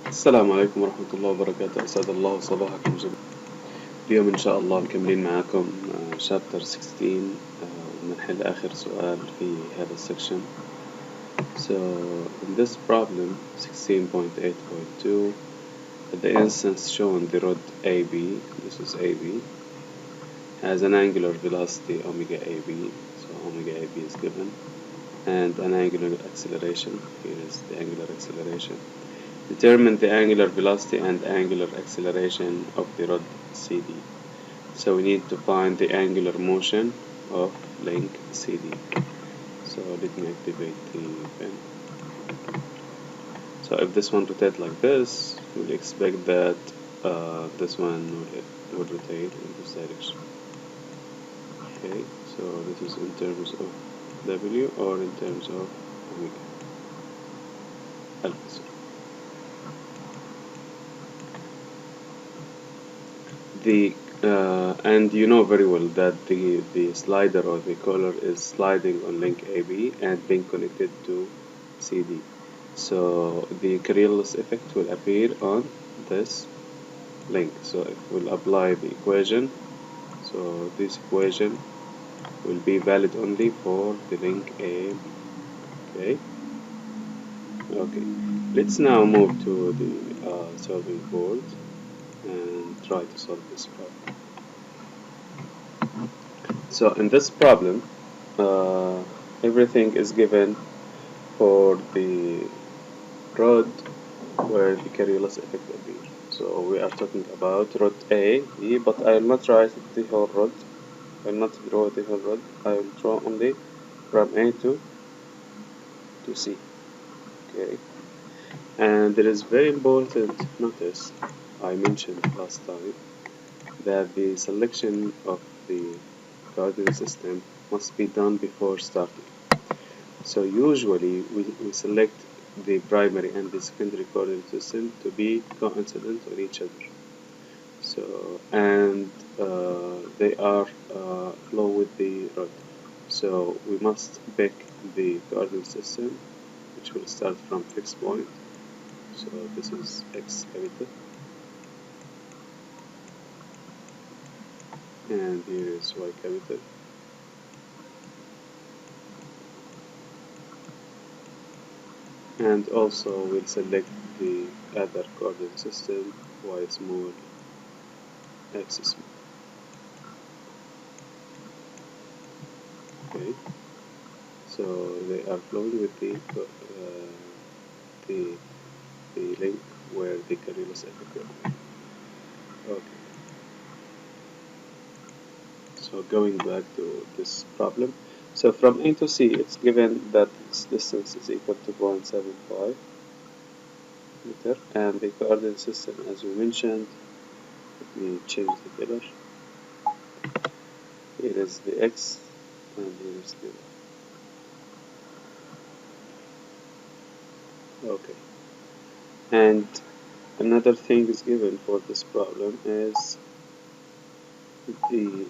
السلام عليكم ورحمة الله وبركاته. أسعد الله صباحكم جميعا. اليوم إن شاء الله مكملين معاكم شابتر 16 وبنحل آخر سؤال في هذا السكشن. So in this problem 16.8.2 the instance shown the rod AB, this is AB, has an angular velocity omega AB, so omega AB is given, and an angular acceleration, here is the angular acceleration. Determine the angular velocity and angular acceleration of the rod CD. So we need to find the angular motion of link CD. So let me activate the pen. So if this one rotates like this, we'll expect that this one will rotate in this direction. Okay, so this is in terms of W or in terms of omega. Alpha. And you know very well that the slider or the collar is sliding on link AB and being connected to CD. So the Coriolis effect will appear on this link. So if we'll apply the equation, so this equation will be valid only for the link AB. Okay. Okay. Let's now move to the solving board and try to solve this problem. So in this problem, everything is given for the rod where the Coriolis effect appears. So we are talking about rod A, B, but I will not write the whole rod. I will not draw the whole rod. I will draw only from A to C. Okay. And there is very important notice I mentioned last time that the selection of the coordinate system must be done before starting. So usually we select the primary and the secondary coordinate system to be coincident on each other. So and they are flow with the rod. So we must pick the coordinate system which will start from fixed point. So this is X capital. And here is Y capital. And also we'll select the other coordinate system, Y small, X small. Okay, so they are flowing with the link where the Coriolis effect occurs. Okay, so going back to this problem, so from A to C, it's given that this distance is equal to 0.75 meter, and the coordinate system, as we mentioned, let me change the color. Here is the X, and here is the Y. Okay, and another thing is given for this problem is the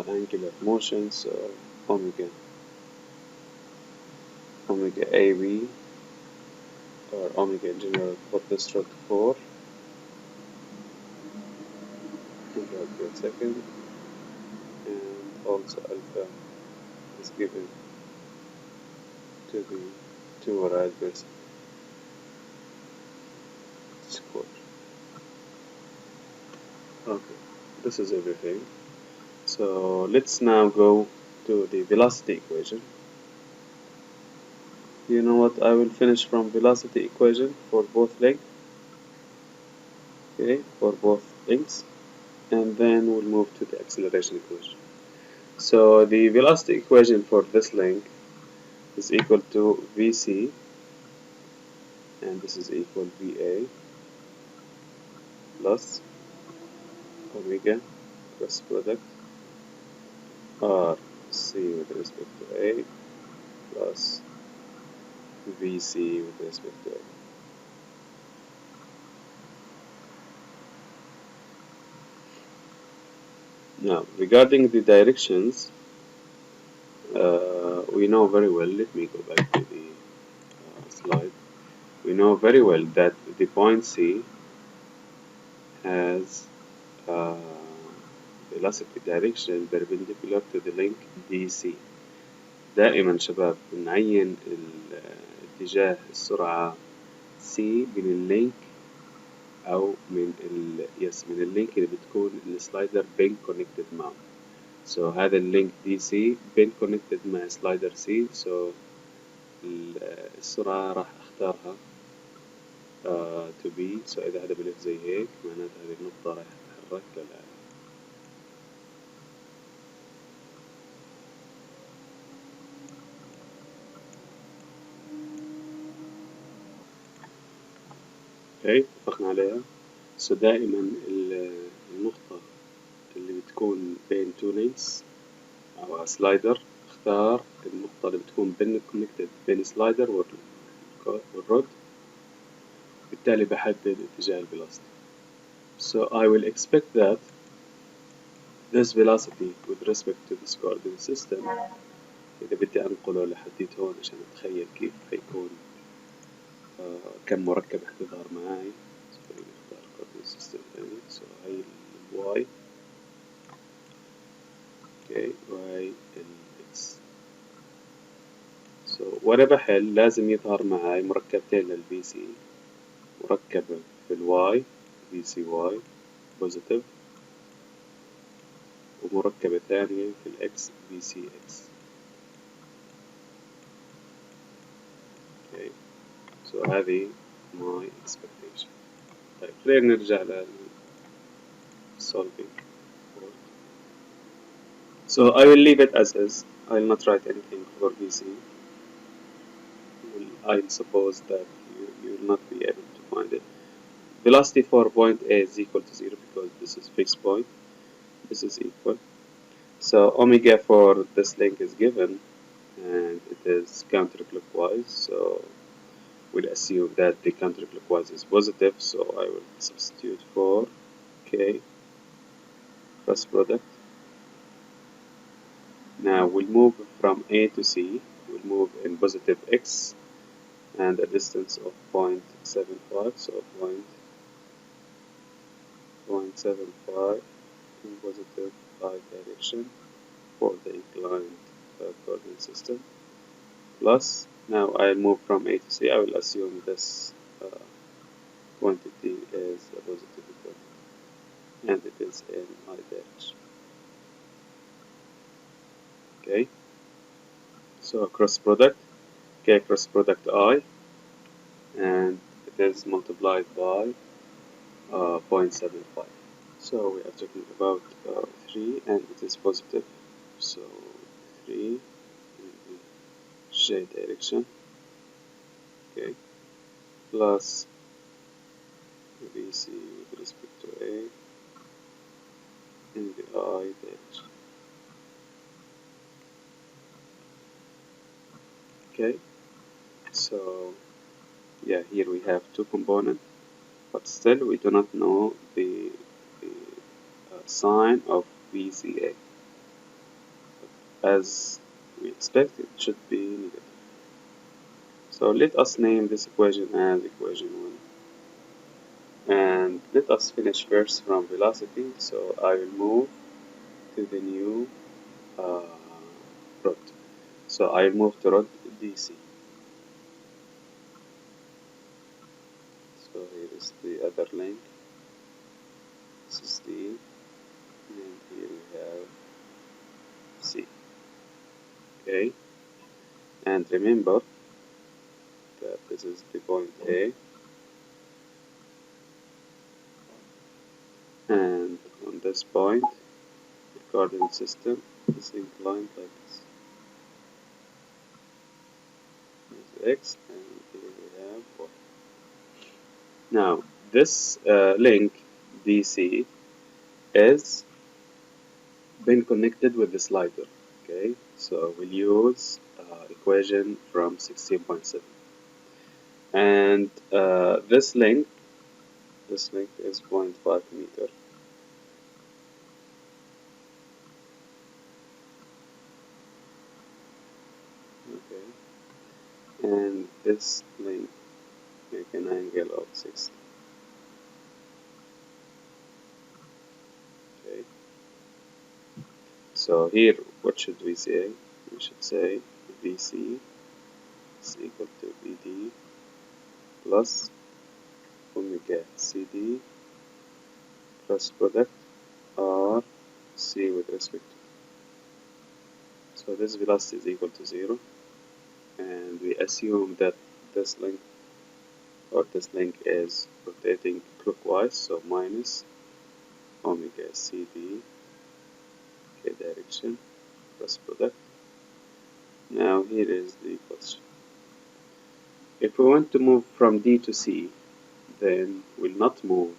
angular motion, so omega AB or omega in general for this rod 4. Wait a second, and also alpha is given to the 2 right versus square. Okay, this is everything. So let's now go to the velocity equation. You know what? I will finish from velocity equation for both legs. Okay, for both links, and then we'll move to the acceleration equation. So the velocity equation for this link is equal to Vc, and this is equal Va plus omega cross product Rc with respect to A plus Vc with respect to A. Now, regarding the directions, we know very well, let me go back to the slide. We know very well that the point C has uh, velocity direction perpendicular to the link DC. دائما شباب نعين اتجاه السرعة C من اللينك أو من اللينك اللي بتكون السلايدر بين كونكتد معه. So هذا اللينك دي سي بين كونكتد مع سلايدر سي. So السرعة راح أختارها to be. So إذا هذا بلف زي هيك معناتها هذه النقطة راح تتحرك للأعلى. اوكي اتفقنا عليها. So دائما النقطة اللي بتكون بين تو لينكس أو سلايدر اختار النقطة اللي بتكون بين كونكتد بين سلايدر والرود، بالتالي بحدد اتجاه الفيلوسيتي. So I will expect that this velocity with respect to this coordinate system إذا بدي أنقله لحديت هون عشان أتخيل كيف حيكون كم مركب حتظهر معاي. So خليني أختار coordinate system ثاني. So هاي ال y okay وهاي ال x. So وأنا بحل لازم يظهر معاي مركبتين لل VC، مركبة في ال y VCy positive ومركبة ثانية في ال x VCx. okay. So هذه my expectation. طيب خلينا نرجع لل solving board. So I will leave it as is. I will not write anything for VC. I'll suppose that you will not be able to find it. Velocity for point A is equal to 0 because this is fixed point. This is equal. So omega for this link is given and it is counterclockwise. So we'll assume that the counterclockwise is positive. So I will substitute for K cross product. Now we'll move from A to C. We'll move in positive X and a distance of 0.75. So 0.75 in positive I direction for the inclined coordinate system. Plus, now I'll move from A to C. I will assume this quantity is a positive quantity and it is in I direction. Okay, so cross product, K cross product I, and it is multiplied by 0.75. So we are talking about 3 and it is positive. So 3 in the J direction. Okay, plus VC with respect to A in the I direction. Okay, so yeah, here we have two components, but still we do not know the sign of VCA. As we expect, it should be negative. So let us name this equation as equation 1. And let us finish first from velocity. So I will move to the new rod. So I will move to rod DC. So here is the other link. This is D, and here we have C. Okay, and remember that this is the point A, and on this point, the coordinate system is inclined like this. Here's X, and here we have Y. Now, this link DC is been connected with the slider. Okay, so we'll use equation from 16.7, and this length is 0.5 meter. Okay, and this length make an angle of 60. Okay. So here, what should we say? We should say VC is equal to VD plus omega CD cross product R C with respect to. So this velocity is equal to 0, and we assume that this length this link is rotating clockwise, so minus omega CD k direction cross product. Now here is the question. If we want to move from D to C, then we'll not move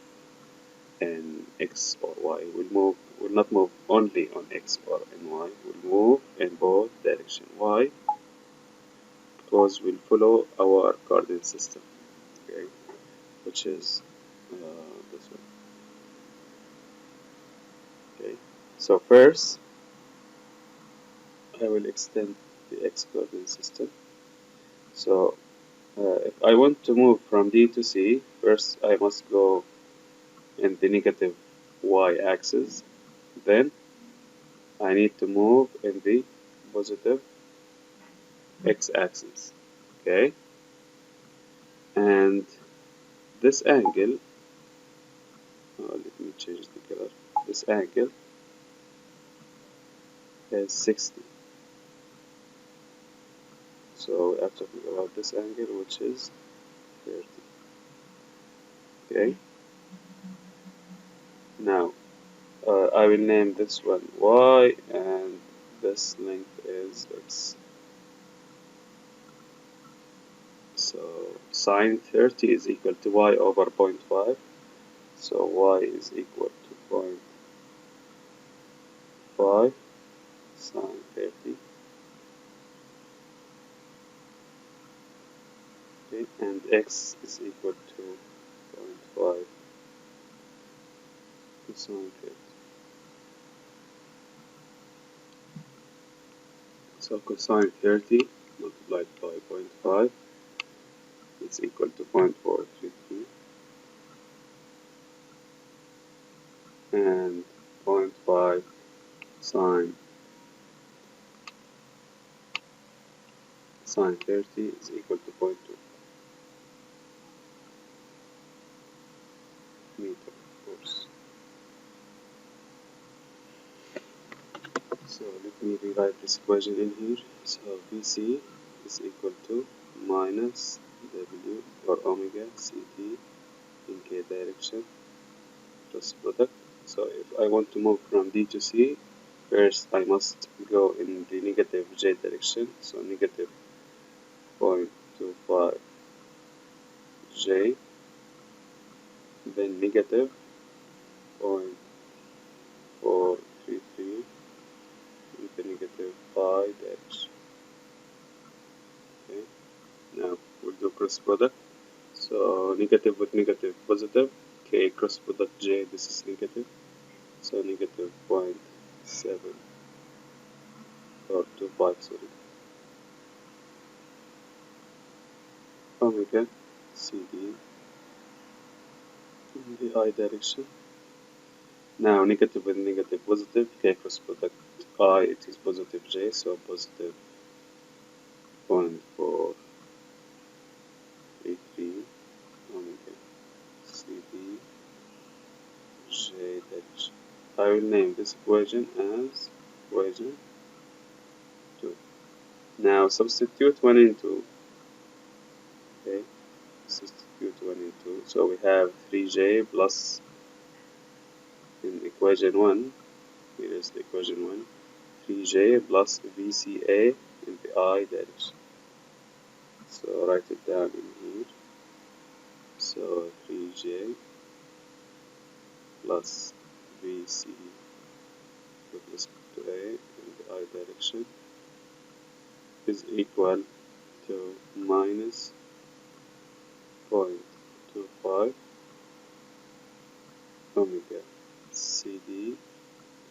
in X or Y. We'll not move only on X or in Y. We'll move in both direction Y, because we'll follow our coordinate system, okay, which is this one. Okay. So first, I will extend the X coordinate system. So if I want to move from D to C, first I must go in the negative Y axis. Then I need to move in the positive X axis. Okay, and this angle, let me change the color. This angle is 60. So we are talking about this angle, which is 30. Okay, now I will name this one Y, and this length is X. So sine 30 is equal to Y over 0.5. So Y is equal to 0.5 sine 30. Okay, and X is equal to 0.5 sine 30. So cosine 30 multiplied by 0.5 is equal to 0.433, and 0.5 sine 30 is equal to 0.2 meter, of course. So let me rewrite this equation in here. So VC is equal to minus W or omega CT in K direction plus product. So if I want to move from D to C, first I must go in the negative J direction, so negative 0.25 J, then negative 0.433 in the negative phi direction. Okay, now we'll do cross product. So negative with negative positive, K cross product J, this is negative, so negative 0.7 or 25, sorry, omega CD in the I direction. Now negative with negative positive, K cross product I, it is positive J, so positive 0.433 omega CD J direction. I will name this equation as equation 2. Now substitute 1 and 2. Okay, substitute 1 and 2. So we have 3J plus, in equation 1, here is the equation 1, 3J plus VCA in the I direction. So write it down in here. So 3J plus VC with respect to A in the I direction is equal to minus 0.25 omega CD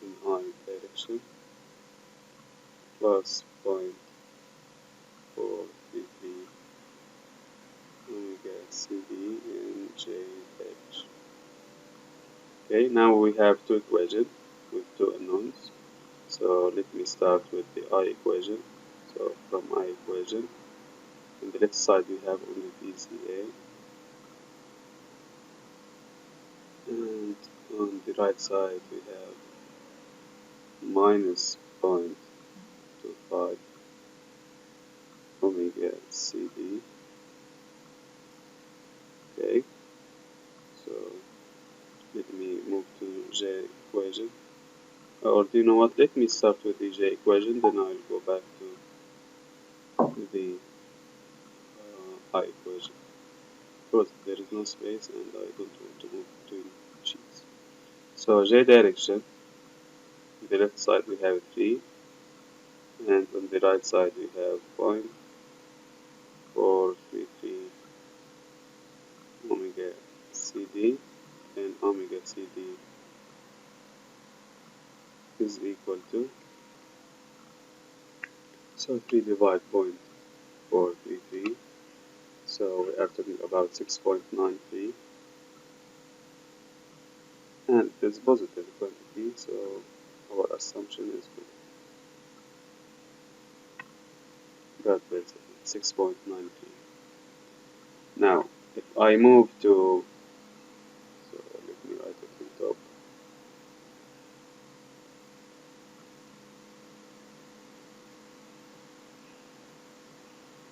in I direction plus 0.433 omega CD and JH. Okay, now we have two equations with two unknowns. So let me start with the I equation. So from I equation, on the left side we have only VCA, and on the right side we have minus 0.25 omega CD. Okay, so let me move to J equation. Or do you know what? Let me start with the J equation, then I'll go back to the I equation. Because there is no space and I don't want to move between sheets. So J direction, on the left side we have 3, and on the right side we have 0.433 omega CD, and omega CD is equal to, so 3 divide 0.433, so we are talking about 6.93, and it is positive quantity, so our assumption is good. God bless it, 6.93. Now, if I move to, so let me write it on top.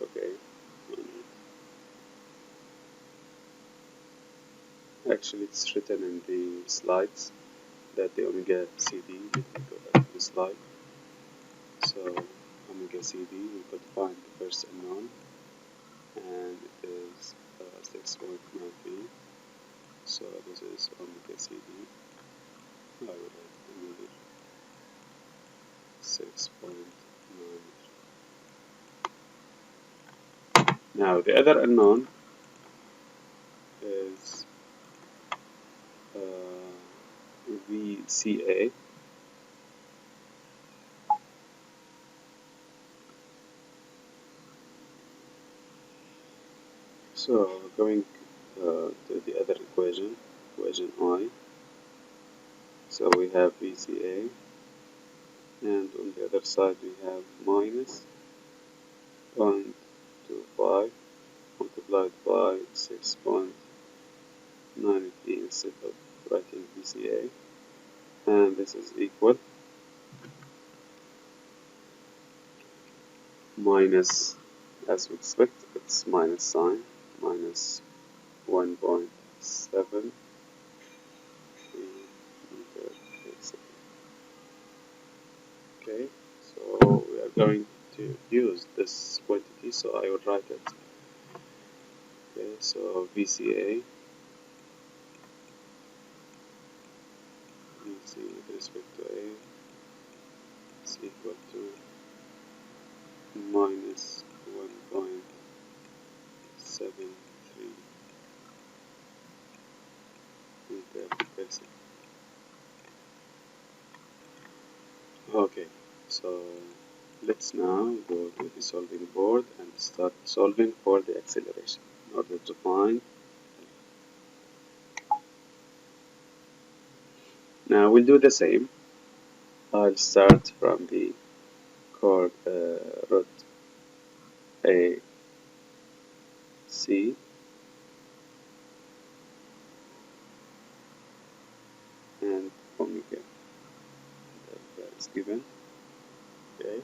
Okay. Actually, it's written in the slides that the omega CD, let me go back to the slide. So, omega CD, we could find the first unknown, and it is 6.93. So, this is omega CD. I will write another 6.93. Now, the other unknown is VCA. So going to the other equation, equation I. So we have VCA, and on the other side we have minus 0.25 multiplied by 6.93 instead of writing VCA, and this is equal minus, as we expect, it's minus sign, minus 1.7 meter per second. Okay, so we are going to use this quantity, so I will write it. Okay, so VCA, VC with respect to A is equal to minus 1.73 meter per second. Okay, so let's now go to the solving board and start solving for the acceleration in order to find. Now we'll do the same. I'll start from the chord root A, C, and omega. That is given. Okay,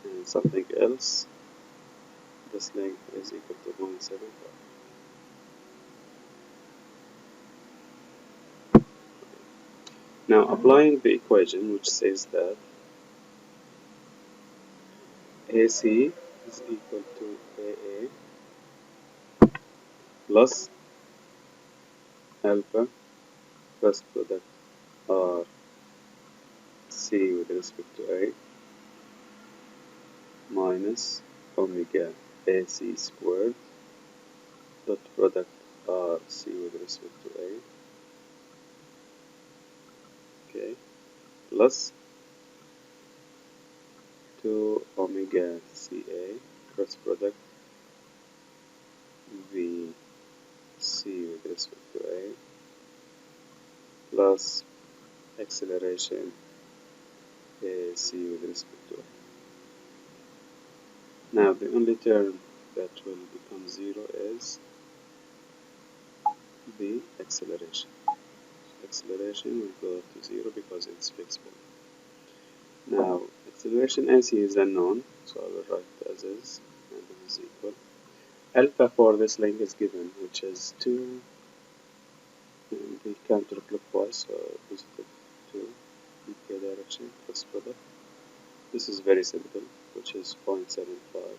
and something else. This length is equal to 0.75. Now applying the equation which says that AC is equal to AA plus alpha plus product R C with respect to A minus omega AC squared dot product R C with respect to A, okay, plus 2 omega CA cross product V C with respect to A plus acceleration A C with respect to A. Now the only term that will become zero is the acceleration. Acceleration will go to zero because it's flexible. Now acceleration AC is unknown, so I will write it as is, and this is equal. Alpha for this length is given, which is 2 in the counterclockwise, so positive 2 in k direction plus product. This is very simple, which is 0.75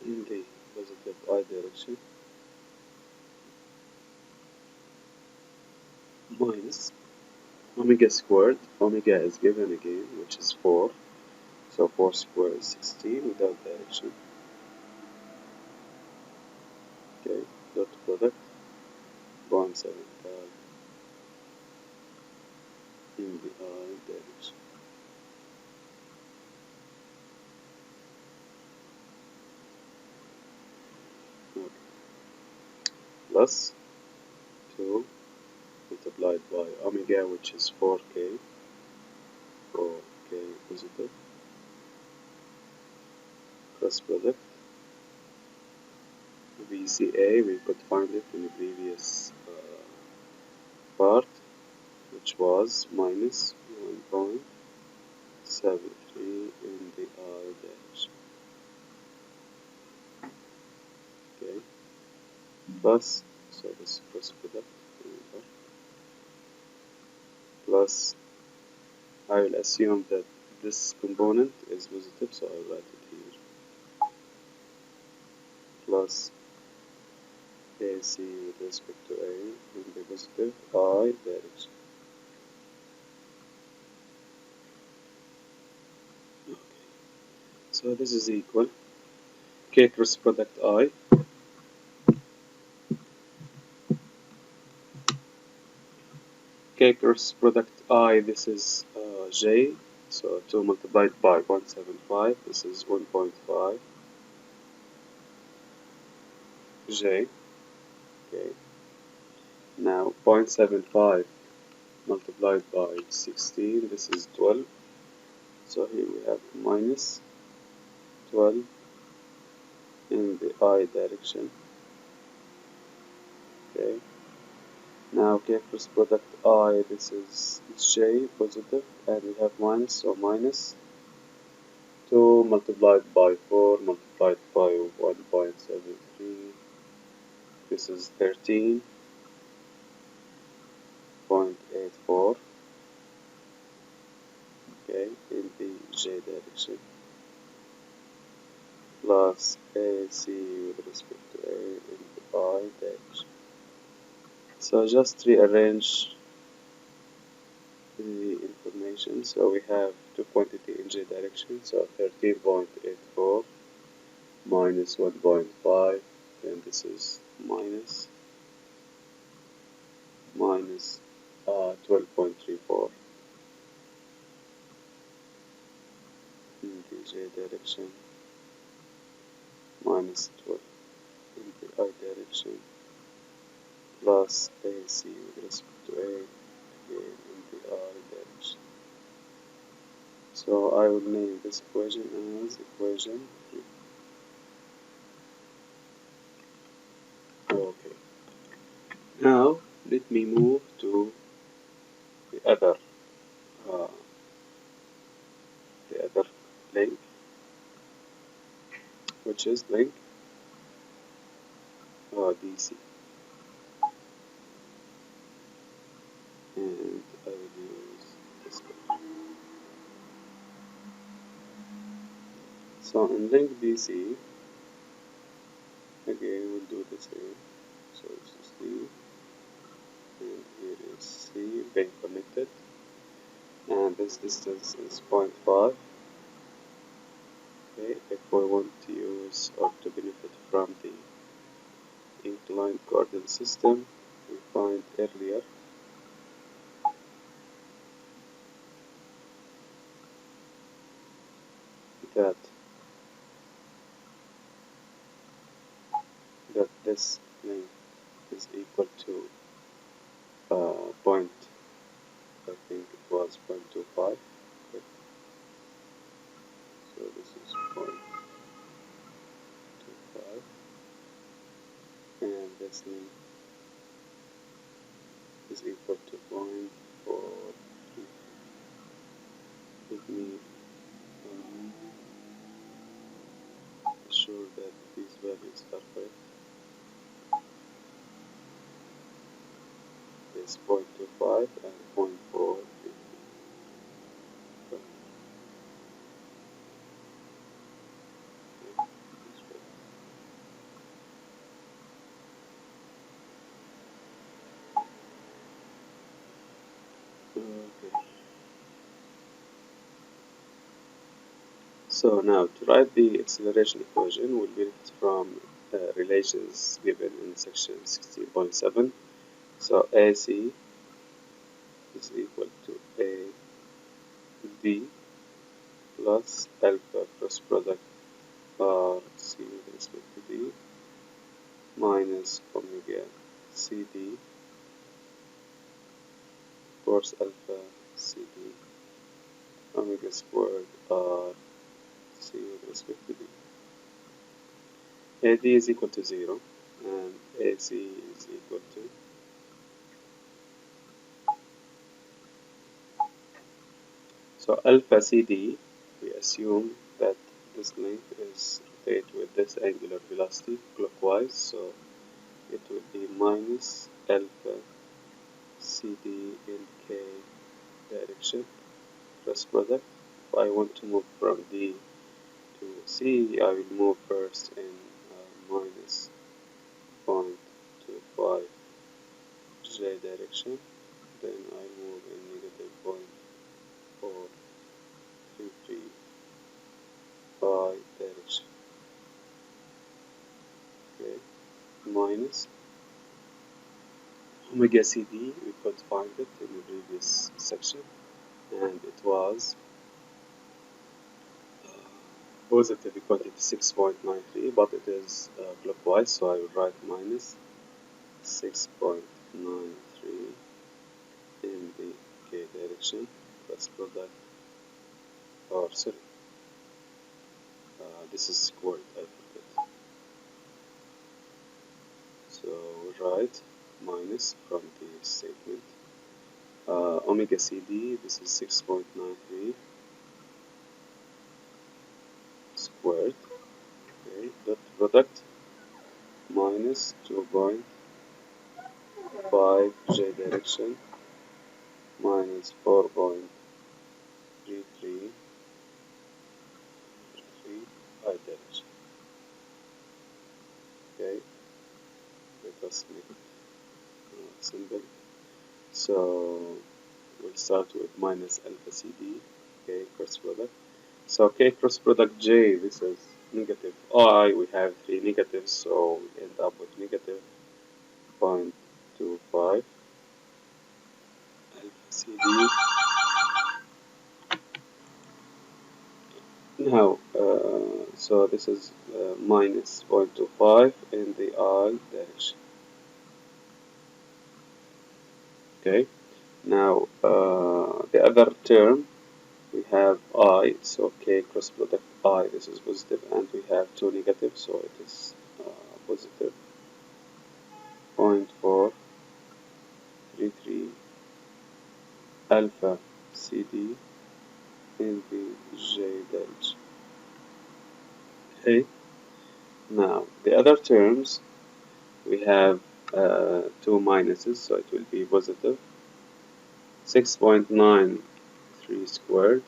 in the positive I direction minus omega squared. Omega is given again, which is 4. So 4 squared is 16 without direction. Okay, dot product 0.75 in the I direction. Okay. Plus 2 multiplied by omega, which is 4k, 4k positive, cross product VCA. We could find it in the previous part, which was minus 1.73 in the I direction. Okay, plus, so this cross product, remember, plus I will assume that this component is positive, so I'll write it here, plus AC with respect to A in the positive I direction. Okay, so this is equal K cross product I K cross product I, this is J, so 2 multiplied by 175, this is 1.5 J. Okay, now 0.75 multiplied by 16, this is 12, so here we have minus 12 in the I direction. Okay, now K cross product I, this is J positive, and we have minus, so minus 2 multiplied by 4 multiplied by 1.73, this is 13.84, okay, in the J direction, plus AC with respect to A in the I direction. So just rearrange the information. So we have two quantity in J direction, so 13.84 minus 1.5, and this is minus 12.34 in the J direction, minus 12 in the I direction, plus AC with respect to A again in the I direction. So I will name this equation as equation 3. Okay. Now let me move to the other uh, link, which is link DC, and I will use this one. So in link DC, again we'll do the same. So this is D, and here is C being connected, and this distance is 0.5. Okay, if we want to use or to benefit from the inclined coordinate system we find earlier, that that this length is equal to point, I think it was 0.25. Okay. So this is 0.25, and this length is equal to 0.4. Let me assure that these values are correct. Is 0.25 and 0.4. Okay. So now to write the acceleration equation, we'll get it from relations given in section 16.7. So AC is equal to AV plus alpha cross product RC with respect to D minus omega CD cos alpha CD omega squared RC with respect to D. AD is equal to 0 and AC is equal to, so alpha CD, we assume that this length is rotate with this angular velocity clockwise, so it will be minus alpha CD in K direction cross product. If I want to move from D to C, I will move first in minus 0.25 J direction, then I move in negative 0.433 Y direction. Okay, minus omega CD, we could find it in the previous section, and it was positive equal to 6.93, but it is clockwise, so I will write minus 6.93 in the K direction plus product, or sorry, this is squared, I forget. So we write minus from the statement. Omega CD, this is 6.93 squared. Okay, dot product minus 2.5 J direction minus 4.33 I direction. Okay, let us make it simple. So we'll start with minus alpha CD, okay, cross product. So K cross product J, this is negative I, we have three negatives, so we end up with negative 0.25 alpha CD. Now, so this is minus 0.25 in the I direction. Okay, now the other term we have I, so K cross product I, this is positive, and we have two negatives, so it is positive 0.433 alpha CD in the J direction. Okay, now the other terms we have two minuses, so it will be positive 6.93 squared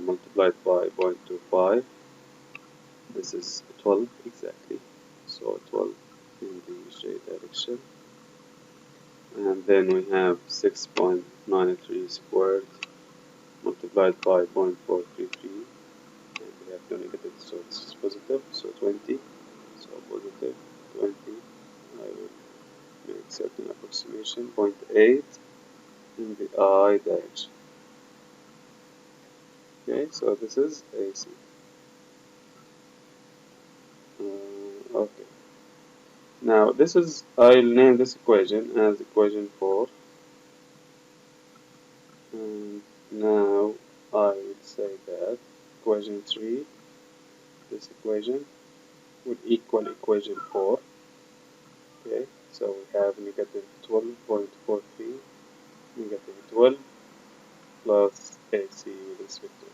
multiplied by 0.25. This is 12 exactly, so 12 in the J direction. And then we have 6.93 squared multiplied by 0.433, and we have no negative, so it's positive, so 20, so positive 20. I will make certain approximation, 0.8 in the I direction. Okay, so this is AC. Okay. Now this is, I'll name this equation as equation 4, and now I would say that equation 3, this equation, would equal equation 4. Okay, so we have negative 12.43, negative 12 plus AC with respect to it.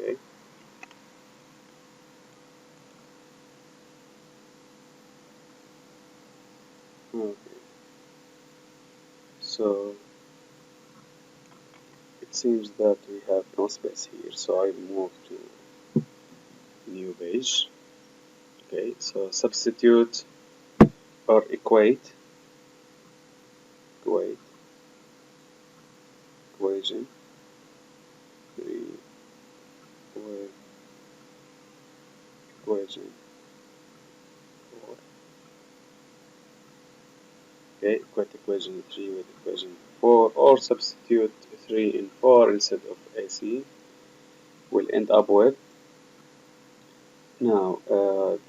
Okay, okay. So it seems that we have no space here, so I'll move to new page. Okay, so substitute or equate equation 3 with equation 4. Okay, equate equation 3 with equation 4, or substitute 3 in 4 instead of AC. We'll end up with, now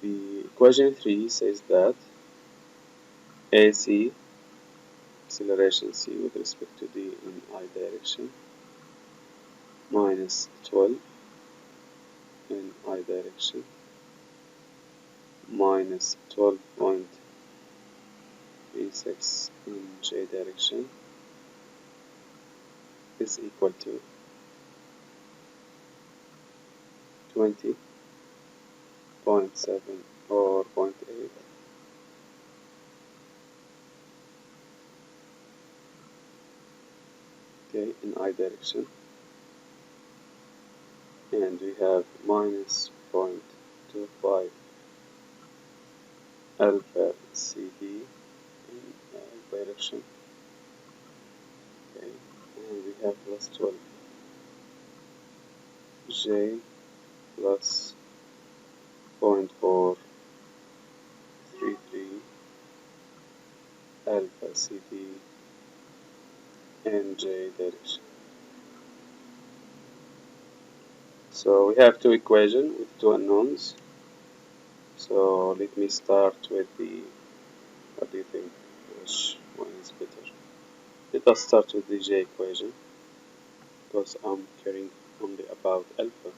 the equation 3 says that AC, acceleration c with respect to d in I direction, minus 12 in I direction, minus 12.36 in j direction is equal to 20.7 or zero point 0.8, okay, in I direction, and we have minus 0.25 alpha CD in direction, okay, and we have plus 12 J plus 0.433 alpha CD and J direction. So we have two equations with two unknowns. So let me start with the, what do you think, which one is better? Let us start with the J equation, because I'm caring only about alpha.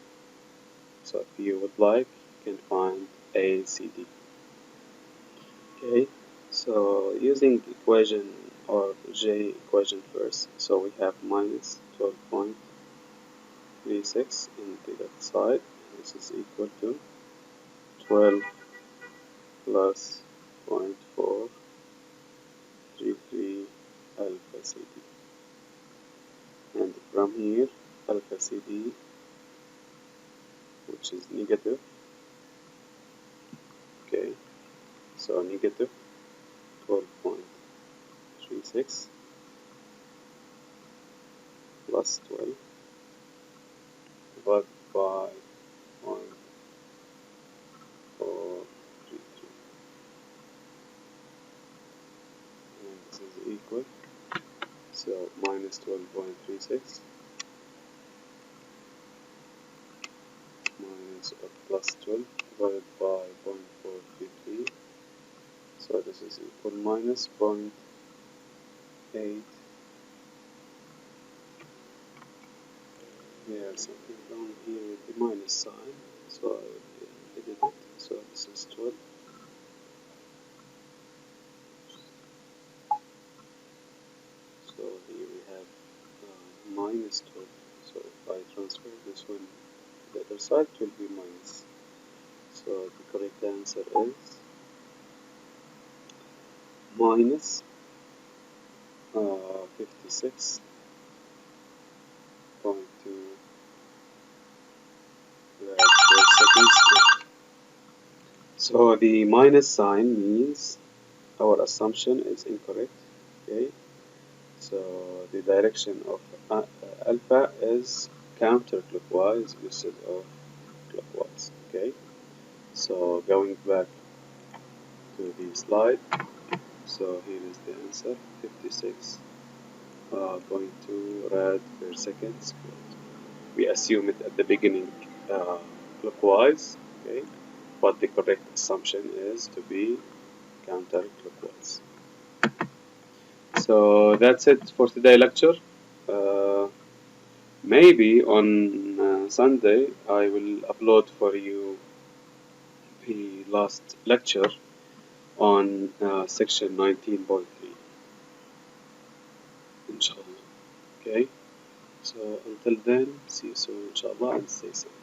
So if you would like, you can find A, C, D. Okay, so using equation or J equation first, so we have minus 12.36 in the left side. This is equal to 12 plus 0.433 alpha CD. And from here, alpha CD, which is negative, okay, so negative 12.36 plus 12 divided by 0.433, and this is equal, so minus 12.36 minus or plus 12 divided by 0.433, so this is equal minus 0.8. Yeah, something wrong here with the minus sign, so I edit it. So this is 12. So here we have minus 12. So if I transfer this one to the other side, it will be minus. So the correct answer is minus 56.2 rad per second squared. So the minus sign means our assumption is incorrect. Okay, so the direction of alpha is counterclockwise instead of clockwise. Okay, so going back to the slide, so here is the answer, 56.2 rad per second squared. We assume it at the beginning clockwise, okay, but the correct assumption is to be counterclockwise. So that's it for today lecture. Uh, Maybe on Sunday I will upload for you the last lecture on section 19.3, inshallah. Okay, so until then, see you soon, inshallah, and stay safe.